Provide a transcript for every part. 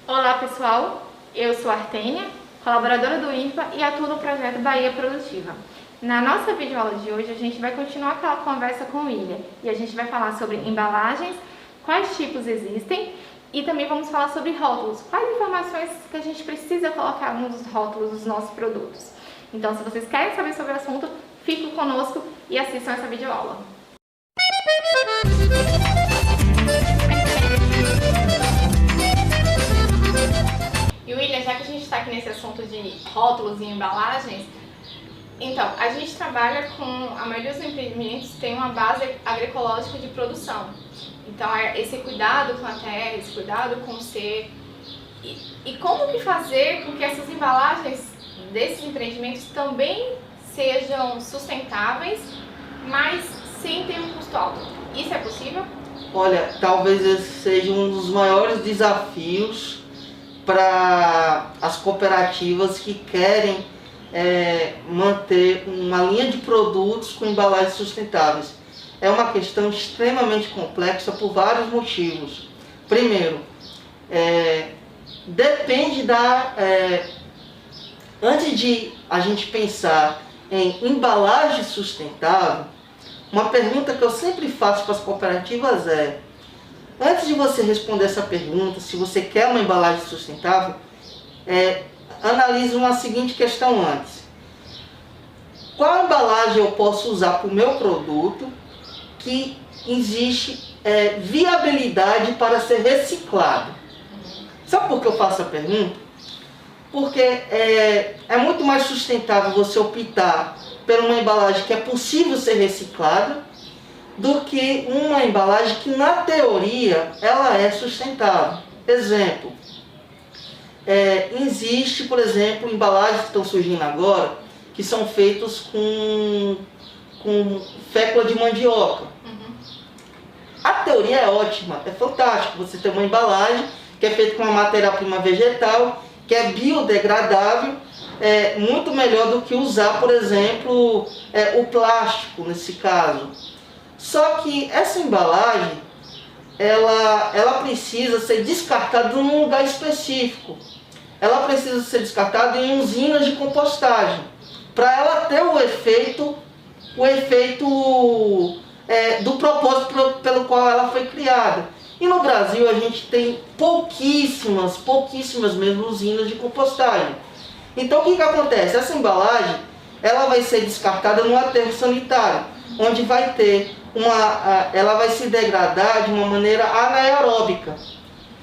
Olá pessoal, eu sou a Artênia, colaboradora do INPA e atuo no projeto Bahia Produtiva. Na nossa videoaula de hoje a gente vai continuar aquela conversa com o William e a gente vai falar sobre embalagens, quais tipos existem e também vamos falar sobre rótulos, quais informações que a gente precisa colocar nos rótulos dos nossos produtos. Então, se vocês querem saber sobre o assunto, fiquem conosco e assistam essa videoaula. E William, já que a gente está aqui nesse assunto de rótulos e embalagens, então, a gente trabalha com, a maioria dos empreendimentos tem uma base agroecológica de produção. Então, esse cuidado com a terra, esse cuidado com o ser. E como que fazer com que essas embalagens desses empreendimentos também sejam sustentáveis, mas sem ter um custo alto? Isso é possível? Olha, talvez esse seja um dos maiores desafios para as cooperativas que querem manter uma linha de produtos com embalagens sustentáveis. É uma questão extremamente complexa por vários motivos. Primeiro, depende antes de a gente pensar em embalagem sustentável, uma pergunta que eu sempre faço para as cooperativas é: antes de você responder essa pergunta, se você quer uma embalagem sustentável, analise uma seguinte questão antes. Qual embalagem eu posso usar para o meu produto que existe viabilidade para ser reciclado? Sabe por que eu faço a pergunta? Porque é muito mais sustentável você optar por uma embalagem que é possível ser reciclada do que uma embalagem que, na teoria, ela é sustentável. Exemplo, existe, por exemplo, embalagens que estão surgindo agora que são feitas com fécula de mandioca. A teoria é ótima, é fantástico você ter uma embalagem que é feita com uma matéria-prima vegetal, que é biodegradável, muito melhor do que usar, por exemplo, o plástico nesse caso. Só que essa embalagem, ela precisa ser descartada num lugar específico. Ela precisa ser descartada em usinas de compostagem, para ela ter o efeito do propósito pelo qual ela foi criada. E no Brasil a gente tem pouquíssimas mesmo usinas de compostagem. Então o que acontece? Essa embalagem, ela vai ser descartada no aterro sanitário, onde vai ter ela vai se degradar de uma maneira anaeróbica,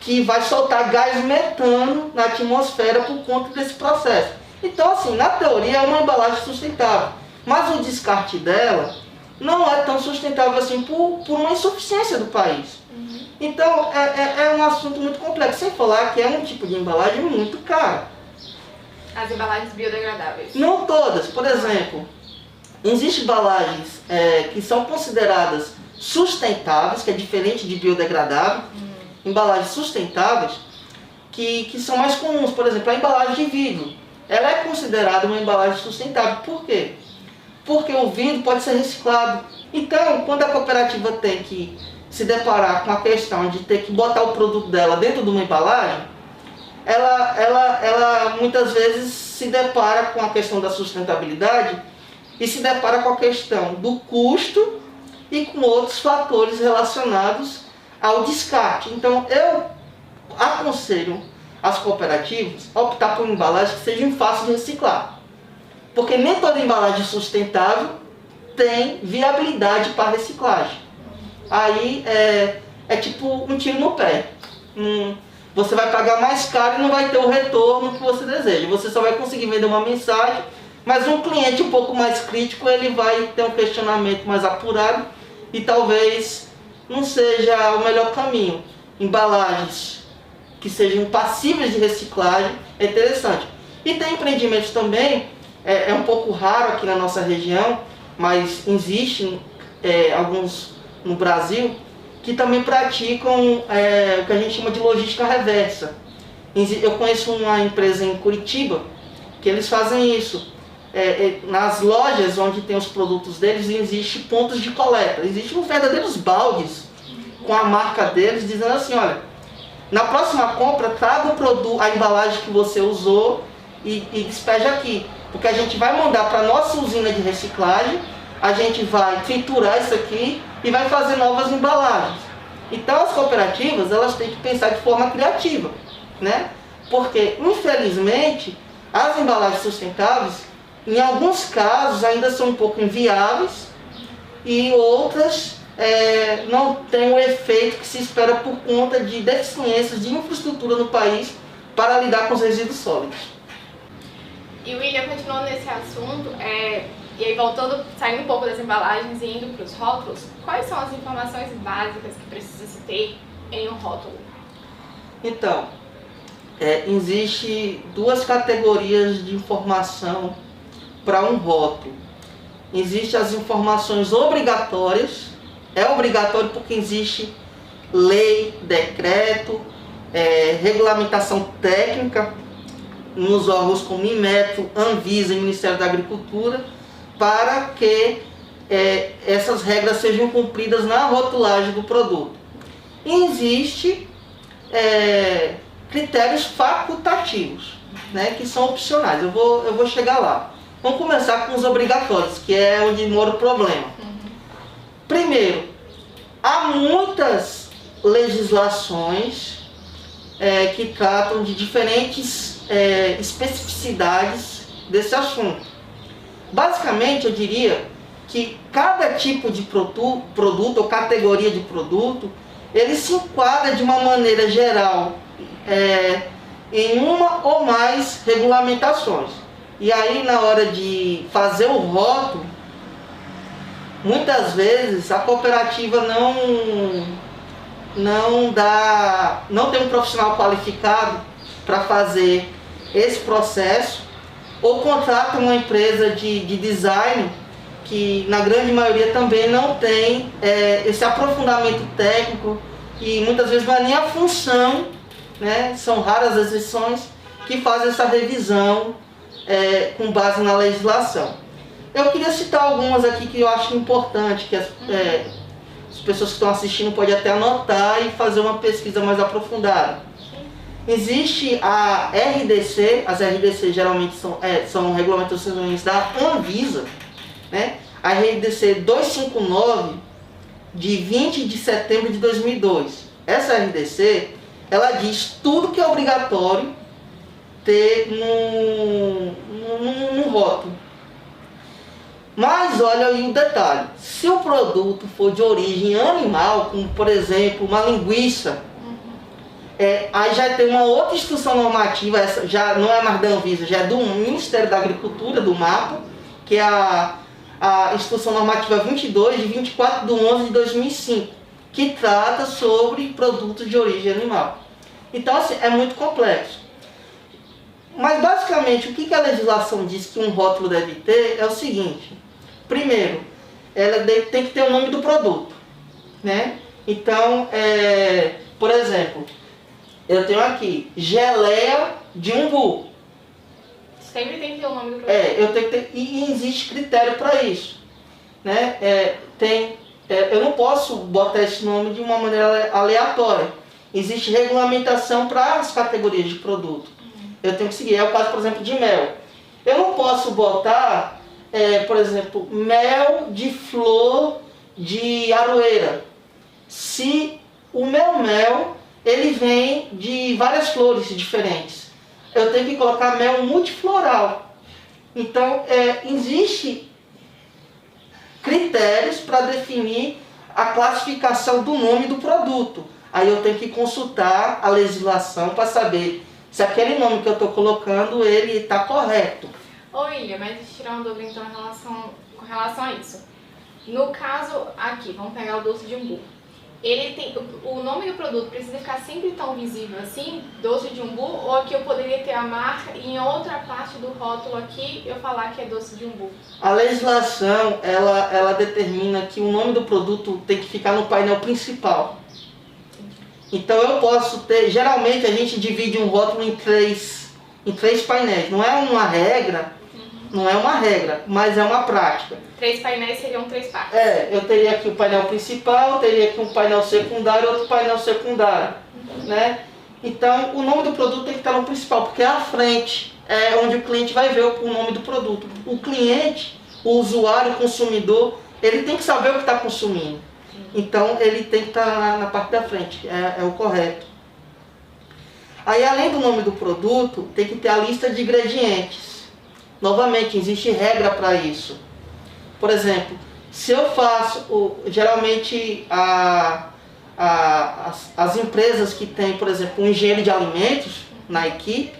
que vai soltar gás metano na atmosfera por conta desse processo. Então, assim, na teoria é uma embalagem sustentável, mas o descarte dela não é tão sustentável assim por uma insuficiência do país. Então, é um assunto muito complexo, sem falar que é um tipo de embalagem muito caro. As embalagens biodegradáveis? Não todas. Por exemplo, existem embalagens que são consideradas sustentáveis, que é diferente de biodegradável. Embalagens sustentáveis que são mais comuns. Por exemplo, a embalagem de vidro. Ela é considerada uma embalagem sustentável. Por quê? Porque o vidro pode ser reciclado. Então, quando a cooperativa tem que se deparar com a questão de ter que botar o produto dela dentro de uma embalagem, ela muitas vezes se depara com a questão da sustentabilidade e se depara com a questão do custo e com outros fatores relacionados ao descarte. Então, eu aconselho as cooperativas a optar por embalagens que sejam fáceis de reciclar. Porque nem toda embalagem sustentável tem viabilidade para reciclagem. Aí é tipo um tiro no pé. Você vai pagar mais caro e não vai ter o retorno que você deseja. Você só vai conseguir vender uma mensagem, mas um cliente um pouco mais crítico, ele vai ter um questionamento mais apurado e talvez não seja o melhor caminho. Embalagens que sejam passíveis de reciclagem é interessante. E tem empreendimentos também, é um pouco raro aqui na nossa região, mas existem alguns no Brasil, que também praticam o que a gente chama de logística reversa. Eu conheço uma empresa em Curitiba que eles fazem isso. Nas lojas onde tem os produtos deles, existem pontos de coleta. Existem verdadeiros baldes com a marca deles, dizendo assim: olha, na próxima compra, traga o produto, a embalagem que você usou e despeje aqui. Porque a gente vai mandar para a nossa usina de reciclagem, a gente vai triturar isso aqui e vai fazer novas embalagens. Então as cooperativas, elas têm que pensar de forma criativa, né? Porque, infelizmente, as embalagens sustentáveis, em alguns casos, ainda são um pouco inviáveis e outras não têm o efeito que se espera por conta de deficiências de infraestrutura no país para lidar com os resíduos sólidos. E William, continuando nesse assunto, e aí voltando, saindo um pouco das embalagens e indo para os rótulos, quais são as informações básicas que precisa se ter em um rótulo? Então, existe duas categorias de informação para um rótulo. Existem as informações obrigatórias, é obrigatório porque existe lei, decreto, regulamentação técnica nos órgãos como Inmetro, Anvisa e Ministério da Agricultura, para que essas regras sejam cumpridas na rotulagem do produto. E existe critérios facultativos, né, que são opcionais. Eu vou chegar lá. Vamos começar com os obrigatórios, que é onde mora o problema. Primeiro, há muitas legislações que tratam de diferentes especificidades desse assunto. Basicamente, eu diria que cada tipo de produto ou categoria de produto, ele se enquadra de uma maneira geral em uma ou mais regulamentações. E aí, na hora de fazer o rótulo, muitas vezes a cooperativa não tem um profissional qualificado para fazer esse processo, ou contrata uma empresa de design que na grande maioria também não tem esse aprofundamento técnico e muitas vezes não é nem a função, né? São raras as exceções que fazem essa revisão com base na legislação. Eu queria citar algumas aqui que eu acho importante, que as pessoas que estão assistindo podem até anotar e fazer uma pesquisa mais aprofundada. Existe a RDC, as RDC geralmente são regulamentações da Anvisa, né? A RDC 259, de 20 de setembro de 2002. Essa RDC, ela diz tudo que é obrigatório ter no rótulo. Mas olha aí o detalhe, se o produto for de origem animal, como por exemplo uma linguiça, aí já tem uma outra instrução normativa, essa já não é mais da Anvisa, já é do Ministério da Agricultura, do MAPA, que é a instrução normativa 22 de 24 de 11 de 2005, que trata sobre produtos de origem animal. Então assim, é muito complexo. Mas basicamente o que a legislação diz que um rótulo deve ter é o seguinte: primeiro, ela tem que ter o nome do produto, né? Então, por exemplo, eu tenho aqui geleia de umbu. Sempre tem que ter o nome do produto. Eu tenho que ter, e existe critério para isso, né? Eu não posso botar esse nome de uma maneira aleatória. Existe regulamentação para as categorias de produto. Eu tenho que seguir. É o caso, por exemplo, de mel. Eu não posso botar, por exemplo, mel de flor de aroeira, se o meu mel ele vem de várias flores diferentes. Eu tenho que colocar mel multifloral. Então, existe critérios para definir a classificação do nome do produto. Aí eu tenho que consultar a legislação para saber se aquele nome que eu estou colocando ele está correto. Ô William, mas tirar uma dúvida então com relação a isso. No caso aqui, vamos pegar o doce de umbu. Ele tem, o nome do produto precisa ficar sempre tão visível assim, doce de umbu, ou aqui eu poderia ter a marca e em outra parte do rótulo aqui eu falar que é doce de umbu? A legislação, ela determina que o nome do produto tem que ficar no painel principal. Então eu posso ter, geralmente a gente divide um rótulo em três painéis, não é uma regra, mas é uma prática. 3 painéis seriam 3 partes. Eu teria aqui o painel principal, teria aqui um painel secundário e outro painel secundário, né? Então, o nome do produto tem que estar no principal, porque à frente é onde o cliente vai ver o nome do produto. O cliente, o usuário, o consumidor, ele tem que saber o que está consumindo. Então, ele tem que estar na parte da frente, é o correto. Aí, além do nome do produto, tem que ter a lista de ingredientes. Novamente, existe regra para isso. Por exemplo, se eu faço, geralmente as empresas que têm, por exemplo, um engenheiro de alimentos na equipe,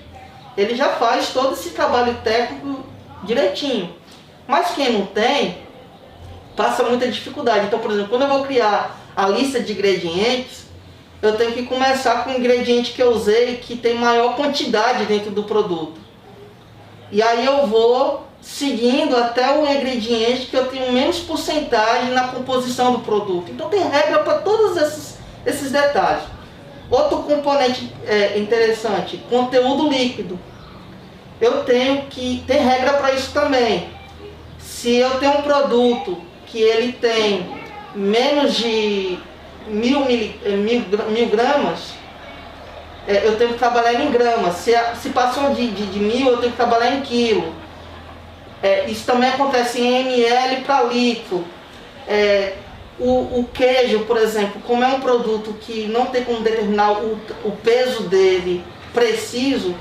ele já faz todo esse trabalho técnico direitinho. Mas quem não tem, passa muita dificuldade. Então, por exemplo, quando eu vou criar a lista de ingredientes, eu tenho que começar com o ingrediente que eu usei, que tem maior quantidade dentro do produto. E aí eu vou seguindo até o ingrediente que eu tenho menos porcentagem na composição do produto. Então tem regra para todos esses detalhes. Outro componente interessante, conteúdo líquido. Eu tenho que ter regra para isso também. Se eu tenho um produto que ele tem menos de 1000 gramas, eu tenho que trabalhar em gramas. Se passou de 1000, eu tenho que trabalhar em quilo. Isso também acontece em ml para litro. O queijo, por exemplo, como é um produto que não tem como determinar o peso dele preciso,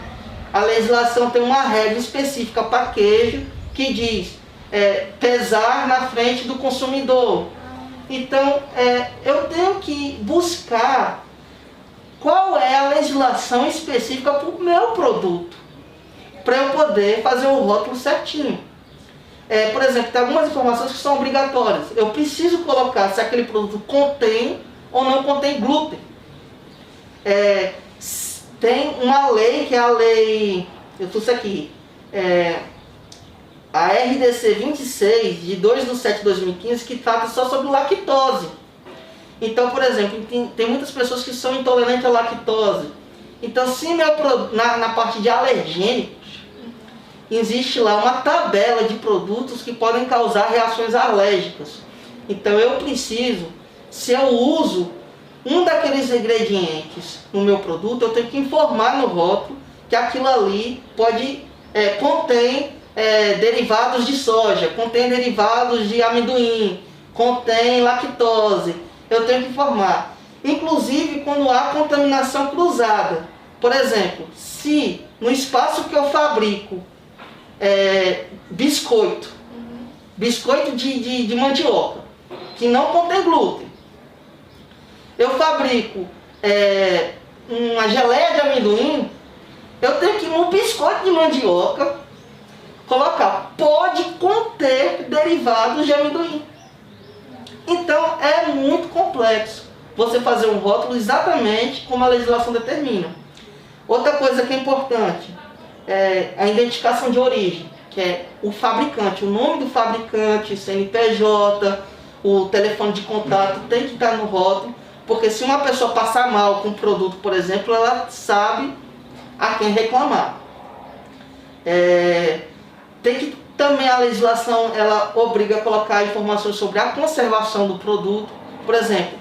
a legislação tem uma regra específica para queijo que diz pesar na frente do consumidor. Então, eu tenho que buscar qual é a legislação específica para o meu produto, para eu poder fazer o rótulo certinho. Por exemplo, tem algumas informações que são obrigatórias. Eu preciso colocar se aquele produto contém ou não contém glúten. Tem uma lei, que é a lei, eu trouxe aqui, a RDC 26, de 2/7/2015, que trata só sobre lactose. Então, por exemplo, tem muitas pessoas que são intolerantes à lactose. Então, se na parte de alergênicos, existe lá uma tabela de produtos que podem causar reações alérgicas. Então eu preciso, se eu uso um daqueles ingredientes no meu produto, eu tenho que informar no rótulo que aquilo ali contém derivados de soja, contém derivados de amendoim, contém lactose. Eu tenho que informar. Inclusive quando há contaminação cruzada. Por exemplo, se no espaço que eu fabrico biscoito de mandioca, que não contém glúten, eu fabrico uma geleia de amendoim, eu tenho que no biscoito de mandioca colocar, pode conter derivados de amendoim. Então é muito complexo você fazer um rótulo exatamente como a legislação determina. Outra coisa que é importante, a identificação de origem, que é o fabricante, o nome do fabricante, CNPJ, o telefone de contato tem que estar no rótulo, porque se uma pessoa passar mal com o produto, por exemplo, ela sabe a quem reclamar. Tem que também a legislação, ela obriga a colocar informações sobre a conservação do produto. Por exemplo,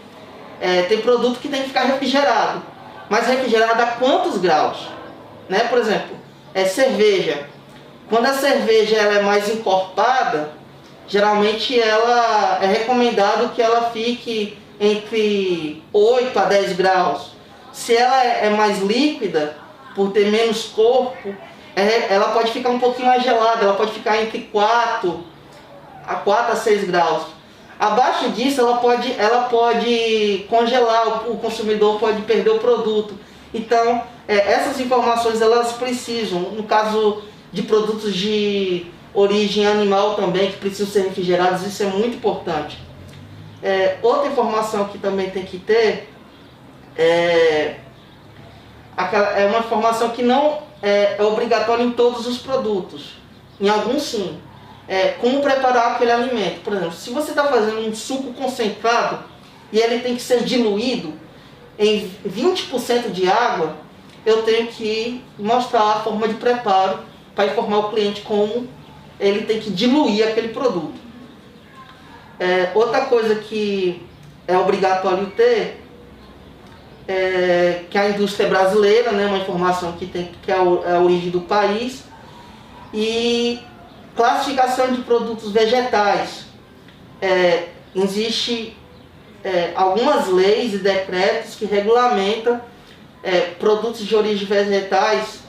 tem produto que tem que ficar refrigerado, mas refrigerado a quantos graus? Por exemplo, cerveja. Quando a cerveja ela é mais encorpada, geralmente ela é recomendado que ela fique entre 8 a 10 graus. Se ela é mais líquida, por ter menos corpo, ela pode ficar um pouquinho mais gelada, ela pode ficar entre 4 a 6 graus. Abaixo disso ela pode congelar, o consumidor pode perder o produto. Então, essas informações elas precisam, no caso de produtos de origem animal também, que precisam ser refrigerados, isso é muito importante. Outra informação que também tem que ter é uma informação que não é obrigatória em todos os produtos, em alguns sim. Como preparar aquele alimento. Por exemplo, se você está fazendo um suco concentrado e ele tem que ser diluído em 20% de água, eu tenho que mostrar a forma de preparo para informar o cliente como ele tem que diluir aquele produto. Outra coisa que é obrigatório ter que a indústria é brasileira, né, uma informação que é a origem do país, e classificação de produtos vegetais. Existe algumas leis e decretos que regulamentam produtos de origem vegetais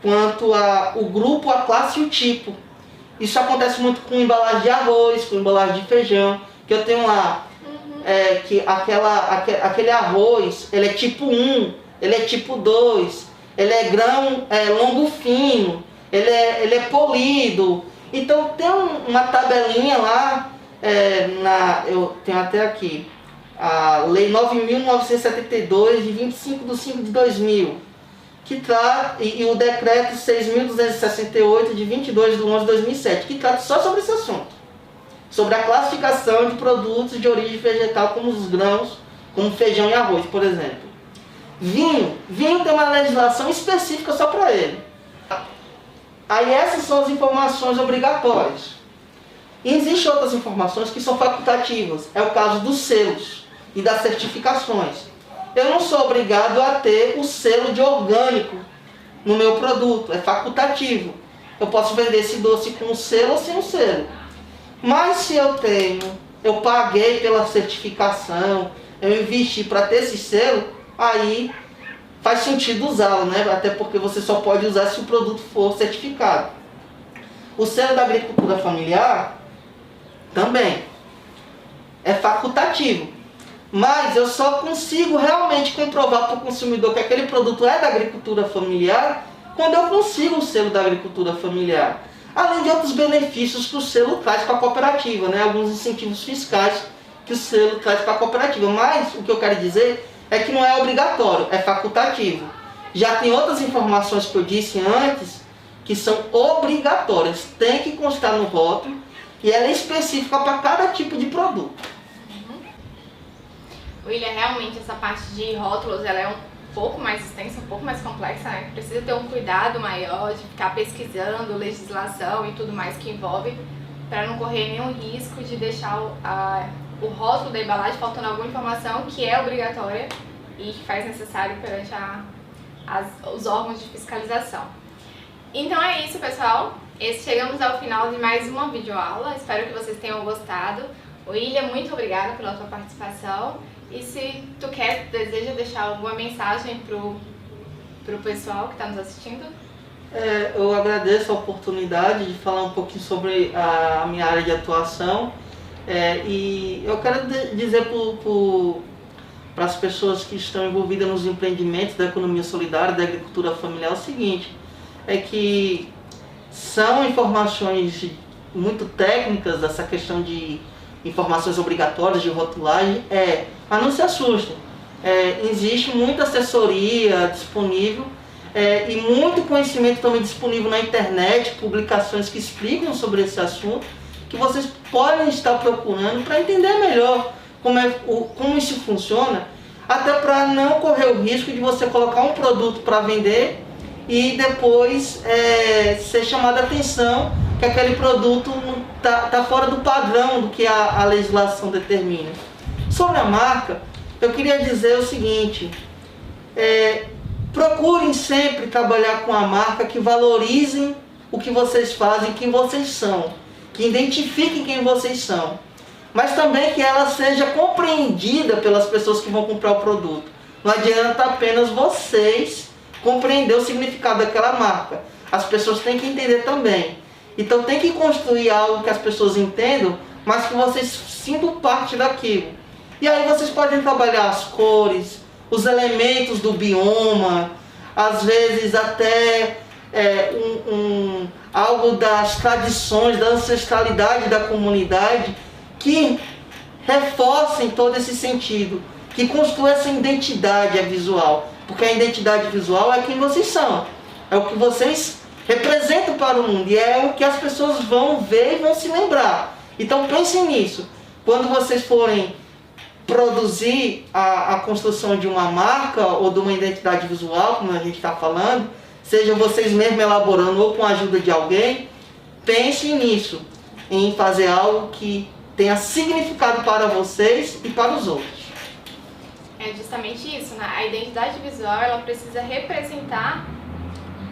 quanto o grupo, a classe e o tipo. Isso acontece muito com embalagem de arroz, com embalagem de feijão, que eu tenho lá, que aquele arroz, ele é tipo 1, ele é tipo 2, ele é grão longo fino, ele é polido. Então tem uma tabelinha lá, eu tenho até aqui, a Lei 9.972, de 25/5/2000, que trata, e o Decreto 6.268, de 22/11/2007, que trata só sobre esse assunto, sobre a classificação de produtos de origem vegetal, como os grãos, como feijão e arroz, por exemplo. Vinho tem uma legislação específica só para ele. Aí essas são as informações obrigatórias. E existem outras informações que são facultativas. É o caso dos selos e das certificações. Eu não sou obrigado a ter o selo de orgânico no meu produto, é facultativo. Eu posso vender esse doce com um selo ou sem um selo. Mas se eu paguei pela certificação, eu investi para ter esse selo, aí faz sentido usá-lo, né? Até porque você só pode usar se o produto for certificado. O selo da agricultura familiar também é facultativo. Mas eu só consigo realmente comprovar para o consumidor que aquele produto é da agricultura familiar quando eu consigo o selo da agricultura familiar. Além de outros benefícios que o selo traz para a cooperativa, né? Alguns incentivos fiscais que o selo traz para a cooperativa. Mas o que eu quero dizer é que não é obrigatório, é facultativo. Já tem outras informações que eu disse antes que são obrigatórias, tem que constar no rótulo e ela é específica para cada tipo de produto. William, realmente essa parte de rótulos ela é um pouco mais extensa, um pouco mais complexa, né? Precisa ter um cuidado maior de ficar pesquisando legislação e tudo mais que envolve, para não correr nenhum risco de deixar o rótulo da embalagem faltando alguma informação que é obrigatória e que faz necessário perante os órgãos de fiscalização. Então é isso, pessoal. Chegamos ao final de mais uma videoaula. Espero que vocês tenham gostado. William, muito obrigada pela tua participação. E se tu deseja deixar alguma mensagem pro pessoal que está nos assistindo? Eu agradeço a oportunidade de falar um pouquinho sobre a minha área de atuação. E eu quero dizer para as pessoas que estão envolvidas nos empreendimentos da economia solidária, da agricultura familiar, o seguinte, é que são informações muito técnicas, essa questão de informações obrigatórias de rotulagem, mas não se assustem. Existe muita assessoria disponível e muito conhecimento também disponível na internet, publicações que explicam sobre esse assunto, que vocês podem estar procurando para entender melhor como isso funciona, até para não correr o risco de você colocar um produto para vender e depois ser chamado a atenção que aquele produto está fora do padrão do que a legislação determina. Sobre a marca, eu queria dizer o seguinte, procurem sempre trabalhar com a marca que valorizem o que vocês fazem, quem vocês são, que identifiquem quem vocês são, mas também que ela seja compreendida pelas pessoas que vão comprar o produto. Não adianta apenas vocês compreender o significado daquela marca, as pessoas têm que entender também. Então tem que construir algo que as pessoas entendam, mas que vocês sintam parte daquilo. E aí vocês podem trabalhar as cores, os elementos do bioma, às vezes até algo das tradições, da ancestralidade da comunidade, que reforcem todo esse sentido, que construam essa identidade visual. Porque a identidade visual é quem vocês são, é o que vocês representam para o mundo e é o que as pessoas vão ver e vão se lembrar. Então pensem nisso. Quando vocês forem produzir a construção de uma marca ou de uma identidade visual, como a gente está falando, seja vocês mesmos elaborando ou com a ajuda de alguém, pensem nisso, em fazer algo que tenha significado para vocês e para os outros. é justamente isso, né? A identidade visual, ela precisa representar,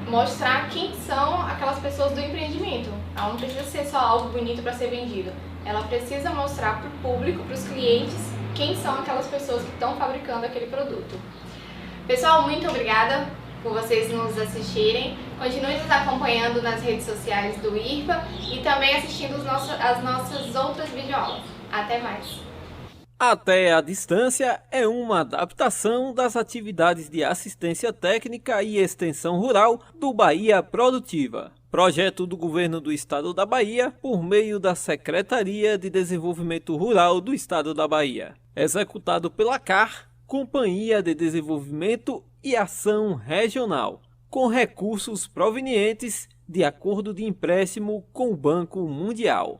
mostrar quem são aquelas pessoas do empreendimento. Ela não precisa ser só algo bonito para ser vendido. Ela precisa mostrar para o público, para os clientes, quem são aquelas pessoas que estão fabricando aquele produto. Pessoal, muito obrigada por vocês nos assistirem. Continue nos acompanhando nas redes sociais do IRPA e também assistindo as nossas outras videoaulas. Até mais! Até a Distância é uma adaptação das atividades de assistência técnica e extensão rural do Bahia Produtiva, projeto do Governo do Estado da Bahia por meio da Secretaria de Desenvolvimento Rural do Estado da Bahia, executado pela CAR, Companhia de Desenvolvimento e Ação Regional, com recursos provenientes de acordo de empréstimo com o Banco Mundial.